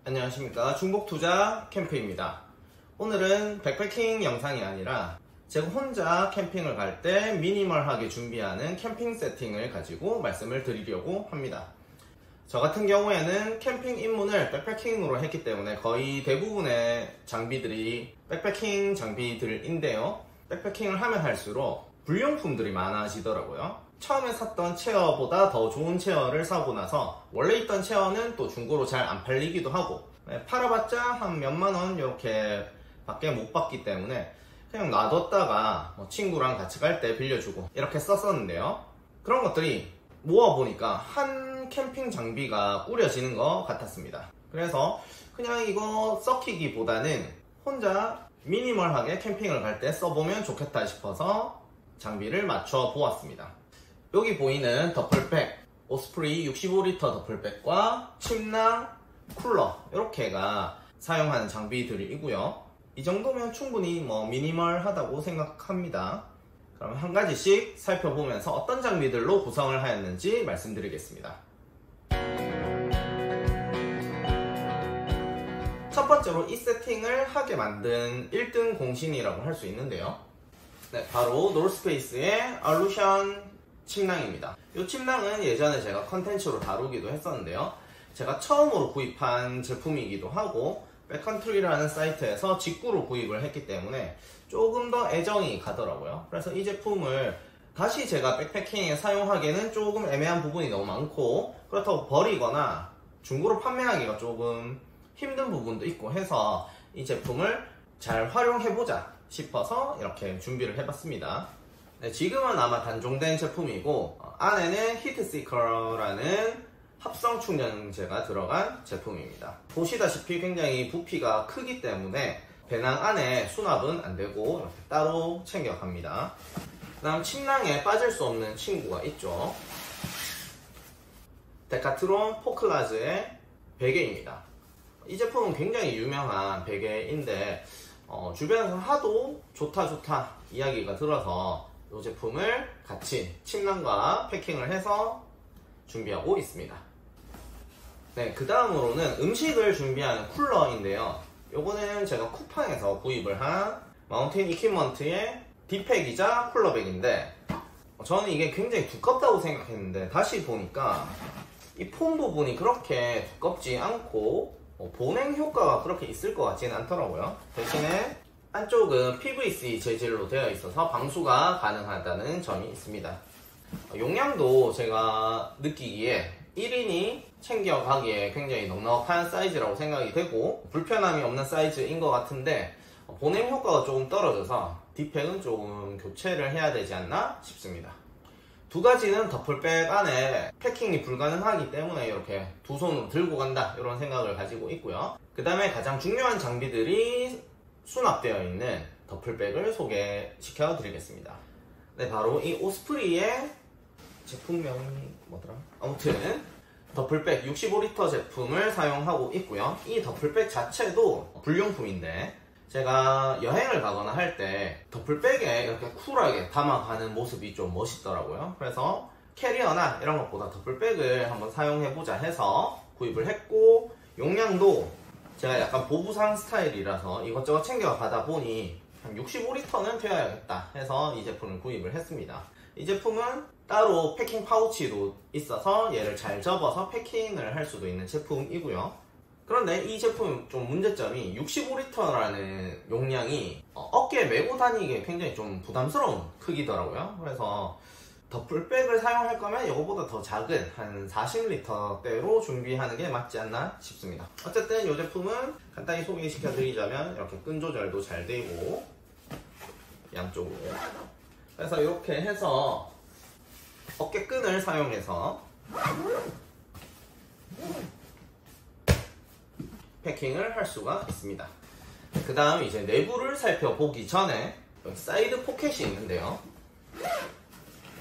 안녕하십니까, 중복투자 캠프입니다. 오늘은 백패킹 영상이 아니라 제가 혼자 캠핑을 갈 때 미니멀하게 준비하는 캠핑 세팅을 가지고 말씀을 드리려고 합니다. 저 같은 경우에는 캠핑 입문을 백패킹으로 했기 때문에 거의 대부분의 장비들이 백패킹 장비들인데요, 백패킹을 하면 할수록 불용품들이 많아지더라고요. 처음에 샀던 체어보다 더 좋은 체어를 사고 나서 원래 있던 체어는 또 중고로 잘 안 팔리기도 하고, 팔아봤자 한 몇만원 이렇게 밖에 못 받기 때문에 그냥 놔뒀다가 친구랑 같이 갈 때 빌려주고 이렇게 썼었는데요, 그런 것들이 모아보니까 한 캠핑 장비가 꾸려지는 것 같았습니다. 그래서 그냥 이거 썩히기보다는 혼자 미니멀하게 캠핑을 갈 때 써보면 좋겠다 싶어서 장비를 맞춰 보았습니다. 여기 보이는 더플백, 오스프리 65L 더플백과 침낭, 쿨러 이렇게가 사용하는 장비들이고요. 이 정도면 충분히 미니멀하다고 생각합니다. 그럼 한 가지씩 살펴보면서 어떤 장비들로 구성을 하였는지 말씀드리겠습니다. 첫 번째로 이 세팅을 하게 만든 1등 공신이라고 할 수 있는데요, 바로 노스페이스의 알루션 침낭입니다. 이 침낭은 예전에 제가 컨텐츠로 다루기도 했었는데요, 제가 처음으로 구입한 제품이기도 하고 백컨트리라는 사이트에서 직구로 구입을 했기 때문에 조금 더 애정이 가더라고요. 그래서 이 제품을 다시 제가 백패킹에 사용하기에는 조금 애매한 부분이 너무 많고, 그렇다고 버리거나 중고로 판매하기가 조금 힘든 부분도 있고 해서 이 제품을 잘 활용해보자 싶어서 이렇게 준비를 해봤습니다. 지금은 아마 단종된 제품이고, 안에는 히트시커라는 합성 충전재가 들어간 제품입니다. 보시다시피 굉장히 부피가 크기 때문에 배낭 안에 수납은 안되고 이렇게 따로 챙겨갑니다. 그 다음 침낭에 빠질 수 없는 친구가 있죠. 데카트론 포클라즈의 베개입니다. 이 제품은 굉장히 유명한 베개인데 주변에서 하도 좋다 이야기가 들어서 이 제품을 같이 침낭과 패킹을 해서 준비하고 있습니다. 그 다음으로는 음식을 준비하는 쿨러인데요, 요거는 제가 쿠팡에서 구입을 한 마운틴 이퀴먼트의 딥팩이자 쿨러백인데, 저는 이게 굉장히 두껍다고 생각했는데 다시 보니까 이 폼 부분이 그렇게 두껍지 않고 보냉 효과가 그렇게 있을 것 같지는 않더라고요. 대신에 안쪽은 PVC 재질로 되어 있어서 방수가 가능하다는 점이 있습니다. 용량도 제가 느끼기에 1인이 챙겨가기에 굉장히 넉넉한 사이즈라고 생각이 되고 불편함이 없는 사이즈인 것 같은데, 보냉 효과가 조금 떨어져서 딥팩은 조금 교체를 해야 되지 않나 싶습니다. 두 가지는 더플백 안에 패킹이 불가능하기 때문에 이렇게 두 손으로 들고 간다 이런 생각을 가지고 있고요. 그 다음에 가장 중요한 장비들이 수납되어 있는 더플백을 소개시켜 드리겠습니다. 바로 이 오스프리의 제품명이 뭐더라? 아무튼 더플백 65L 제품을 사용하고 있고요. 이 더플백 자체도 불용품인데 제가 여행을 가거나 할 때 더플백에 이렇게 쿨하게 담아가는 모습이 좀 멋있더라고요. 그래서 캐리어나 이런 것보다 더플백을 한번 사용해보자 해서 구입을 했고, 용량도 제가 약간 보부상 스타일이라서 이것저것 챙겨가다 보니 한 65L는 되어야겠다 해서 이 제품을 구입을 했습니다. 이 제품은 따로 패킹 파우치도 있어서 얘를 잘 접어서 패킹을 할 수도 있는 제품이고요. 그런데 이 제품 좀 문제점이 65L라는 용량이 어깨에 메고 다니기에 굉장히 좀 부담스러운 크기더라고요. 그래서 더플백을 사용할 거면 이거보다 더 작은 한 40L대로 준비하는 게 맞지 않나 싶습니다. 어쨌든 이 제품은 간단히 소개시켜 드리자면 이렇게 끈 조절도 잘 되고 양쪽으로, 그래서 이렇게 해서 어깨끈을 사용해서 패킹을 할 수가 있습니다. 그 다음 이제 내부를 살펴보기 전에 여기 사이드 포켓이 있는데요,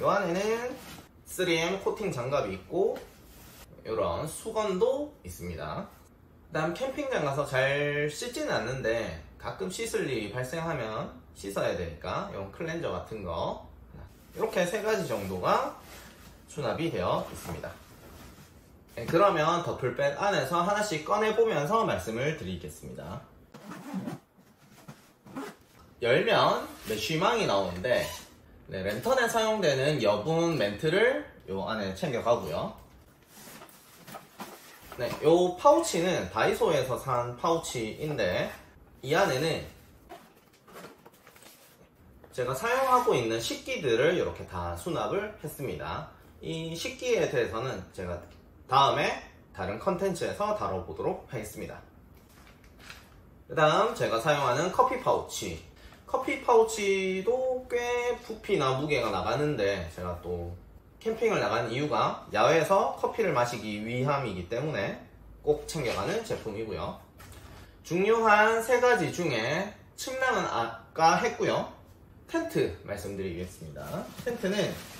이 안에는 3M 코팅 장갑이 있고 이런 수건도 있습니다. 그 다음 캠핑장 가서 잘 씻지는 않는데 가끔 씻을 일이 발생하면 씻어야 되니까 이런 클렌저 같은 거, 이렇게 세 가지 정도가 수납이 되어 있습니다. 네, 그러면 더플백 안에서 하나씩 꺼내보면서 말씀을 드리겠습니다. 열면 메쉬망이 나오는데 네, 랜턴에 사용되는 여분 멘트를 요 안에 챙겨가고요. 네, 요 파우치는 다이소에서 산 파우치인데 이 안에는 제가 사용하고 있는 식기들을 이렇게 다 수납을 했습니다. 이 식기에 대해서는 제가 다음에 다른 컨텐츠에서 다뤄보도록 하겠습니다. 그 다음 제가 사용하는 커피 파우치. 커피 파우치도 꽤 부피나 무게가 나가는데 제가 또 캠핑을 나가는 이유가 야외에서 커피를 마시기 위함이기 때문에 꼭 챙겨가는 제품이고요. 중요한 3가지 중에 침낭은 아까 했고요. 텐트 말씀드리겠습니다. 텐트는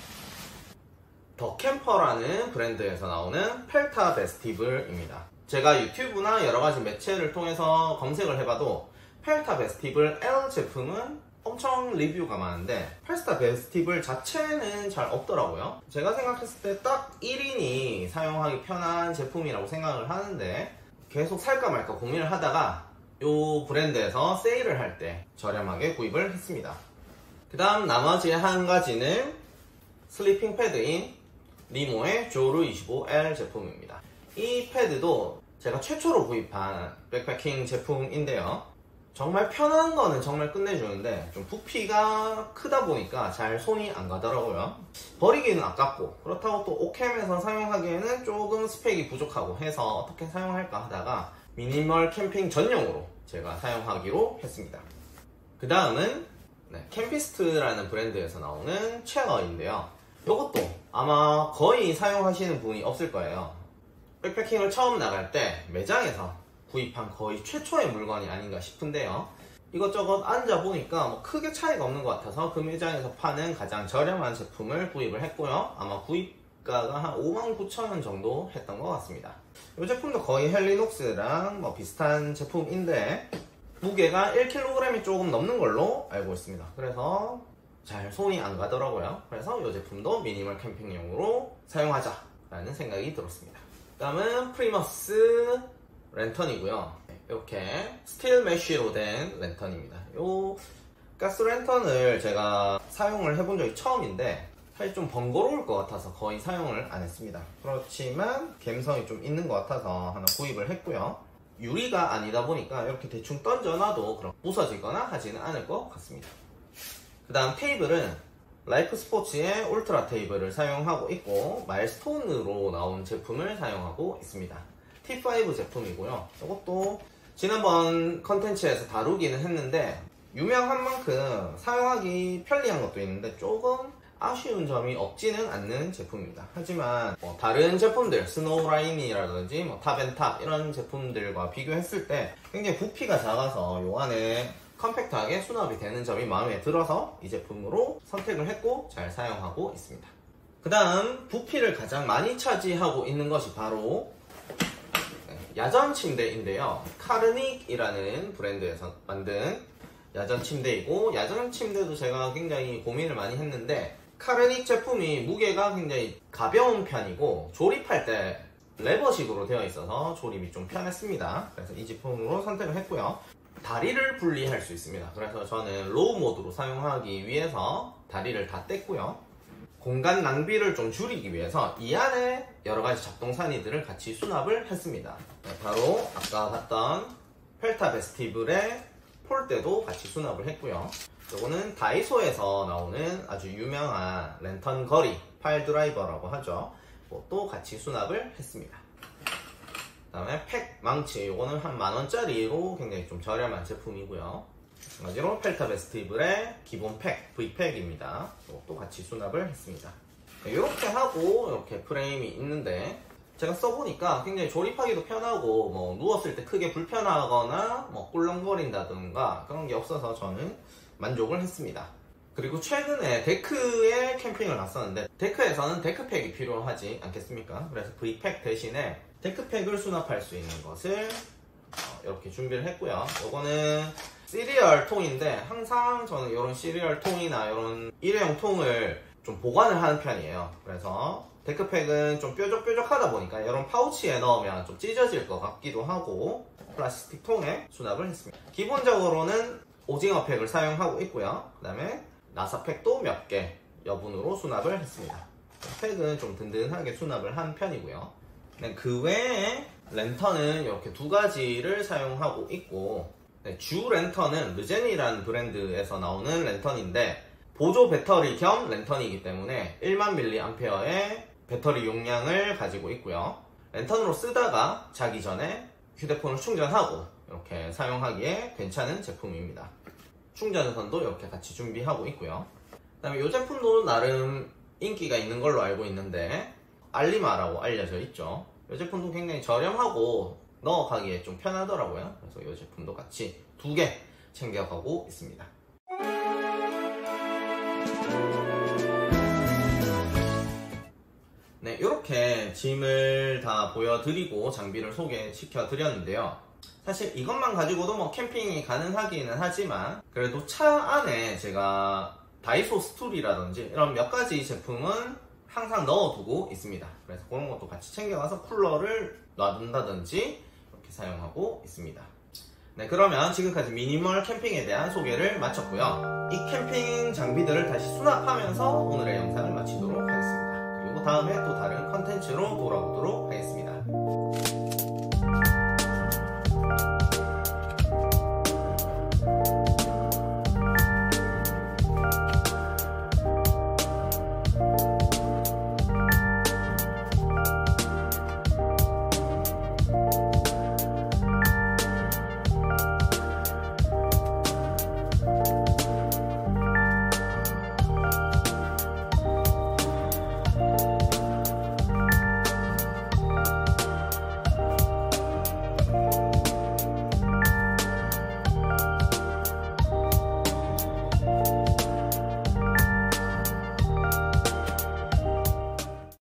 더 캠퍼라는 브랜드에서 나오는 펠타 베스티블입니다. 제가 유튜브나 여러가지 매체를 통해서 검색을 해봐도 펠타 베스티블 L 제품은 엄청 리뷰가 많은데 펠타 베스티블 자체는 잘 없더라고요. 제가 생각했을 때 딱 1인이 사용하기 편한 제품이라고 생각을 하는데 계속 살까 말까 고민을 하다가 이 브랜드에서 세일을 할 때 저렴하게 구입을 했습니다. 그 다음 나머지 한 가지는 슬리핑 패드인 니모의 조르 25L 제품입니다. 이 패드도 제가 최초로 구입한 백패킹 제품인데요. 정말 편한 거는 정말 끝내주는데 좀 부피가 크다 보니까 잘 손이 안 가더라고요. 버리기는 아깝고 그렇다고 또 오캠에서 사용하기에는 조금 스펙이 부족하고 해서 어떻게 사용할까 하다가 미니멀 캠핑 전용으로 제가 사용하기로 했습니다. 그 다음은 캠피스트라는 브랜드에서 나오는 체어인데요. 이것도 아마 거의 사용하시는 분이 없을 거예요. 백패킹을 처음 나갈 때 매장에서 구입한 거의 최초의 물건이 아닌가 싶은데요. 이것저것 앉아보니까 뭐 크게 차이가 없는 것 같아서 그 매장에서 파는 가장 저렴한 제품을 구입을 했고요. 아마 구입가가 한 59,000원 정도 했던 것 같습니다. 이 제품도 거의 헬리녹스랑 뭐 비슷한 제품인데 무게가 1kg이 조금 넘는 걸로 알고 있습니다. 그래서 잘 손이 안 가더라고요. 그래서 이 제품도 미니멀 캠핑용으로 사용하자라는 생각이 들었습니다. 다음은 프리머스 랜턴이고요. 이렇게 스틸 메쉬로 된 랜턴입니다. 이 가스 랜턴을 제가 사용을 해본 적이 처음인데 사실 좀 번거로울 것 같아서 거의 사용을 안 했습니다. 그렇지만 감성이 좀 있는 것 같아서 하나 구입을 했고요. 유리가 아니다 보니까 이렇게 대충 던져놔도 그럼 부서지거나 하지는 않을 것 같습니다. 그 다음 테이블은 라이프 스포츠의 울트라 테이블을 사용하고 있고 마일스톤으로 나온 제품을 사용하고 있습니다. T5 제품이고요. 이것도 지난번 컨텐츠에서 다루기는 했는데 유명한 만큼 사용하기 편리한 것도 있는데 조금 아쉬운 점이 없지는 않는 제품입니다. 하지만 다른 제품들 스노우라인이라든지 탑앤탑 이런 제품들과 비교했을 때 굉장히 부피가 작아서 요 안에 컴팩트하게 수납이 되는 점이 마음에 들어서 이 제품으로 선택을 했고 잘 사용하고 있습니다. 그 다음 부피를 가장 많이 차지하고 있는 것이 바로 야전 침대인데요. 카르닉이라는 브랜드에서 만든 야전 침대이고 야전 침대도 제가 굉장히 고민을 많이 했는데 카르닉 제품이 무게가 굉장히 가벼운 편이고 조립할 때 레버식으로 되어 있어서 조립이 좀 편했습니다. 그래서 이 제품으로 선택을 했고요. 다리를 분리할 수 있습니다. 그래서 저는 로우 모드로 사용하기 위해서 다리를 다 뗐고요. 공간 낭비를 좀 줄이기 위해서 이 안에 여러가지 작동산이들을 같이 수납을 했습니다. 바로 아까 봤던 펠타 베스티블의 폴대도 같이 수납을 했고요. 이거는 다이소에서 나오는 아주 유명한 랜턴 거리 파일 드라이버라고 하죠. 이것도 같이 수납을 했습니다. 그 다음에 팩 망치, 이거는 한 만원짜리로 굉장히 좀 저렴한 제품이고요. 마지막으로 펠타 베스티블의 기본 팩, V팩입니다. 이것도 같이 수납을 했습니다. 이렇게 하고 이렇게 프레임이 있는데 제가 써보니까 굉장히 조립하기도 편하고 누웠을 때 크게 불편하거나 꿀렁거린다든가 그런 게 없어서 저는 만족을 했습니다. 그리고 최근에 데크에 캠핑을 갔었는데 데크에서는 데크팩이 필요하지 않겠습니까? 그래서 V팩 대신에 데크팩을 수납할 수 있는 것을 이렇게 준비를 했고요. 이거는 시리얼 통인데 항상 저는 이런 시리얼 통이나 이런 일회용 통을 좀 보관을 하는 편이에요. 그래서 데크팩은 좀 뾰족뾰족하다 보니까 이런 파우치에 넣으면 좀 찢어질 것 같기도 하고 플라스틱 통에 수납을 했습니다. 기본적으로는 오징어 팩을 사용하고 있고요. 그 다음에 나사팩도 몇 개 여분으로 수납을 했습니다. 팩은 좀 든든하게 수납을 한 편이고요. 그 외에 랜턴은 이렇게 두 가지를 사용하고 있고, 주 랜턴은 르젠이라는 브랜드에서 나오는 랜턴인데 보조 배터리 겸 랜턴이기 때문에 1만 mAh의 배터리 용량을 가지고 있고요. 랜턴으로 쓰다가 자기 전에 휴대폰을 충전하고 이렇게 사용하기에 괜찮은 제품입니다. 충전선도 이렇게 같이 준비하고 있고요. 그 다음에 이 제품도 나름 인기가 있는 걸로 알고 있는데 알리마라고 알려져 있죠. 이 제품도 굉장히 저렴하고 넣어가기에 좀 편하더라고요. 그래서 이 제품도 같이 2개 챙겨가고 있습니다. 네, 이렇게 짐을 다 보여드리고 장비를 소개시켜 드렸는데요. 사실 이것만 가지고도 뭐 캠핑이 가능하기는 하지만 그래도 차 안에 제가 다이소 스툴이라든지 이런 몇 가지 제품은 항상 넣어두고 있습니다. 그래서 그런 것도 같이 챙겨가서 쿨러를 놔둔다든지 이렇게 사용하고 있습니다. 네, 그러면 지금까지 미니멀 캠핑에 대한 소개를 마쳤고요. 이 캠핑 장비들을 다시 수납하면서 오늘의 영상을 마치도록 하겠습니다. 그리고 다음에 또 다른 컨텐츠로 돌아오도록 하겠습니다.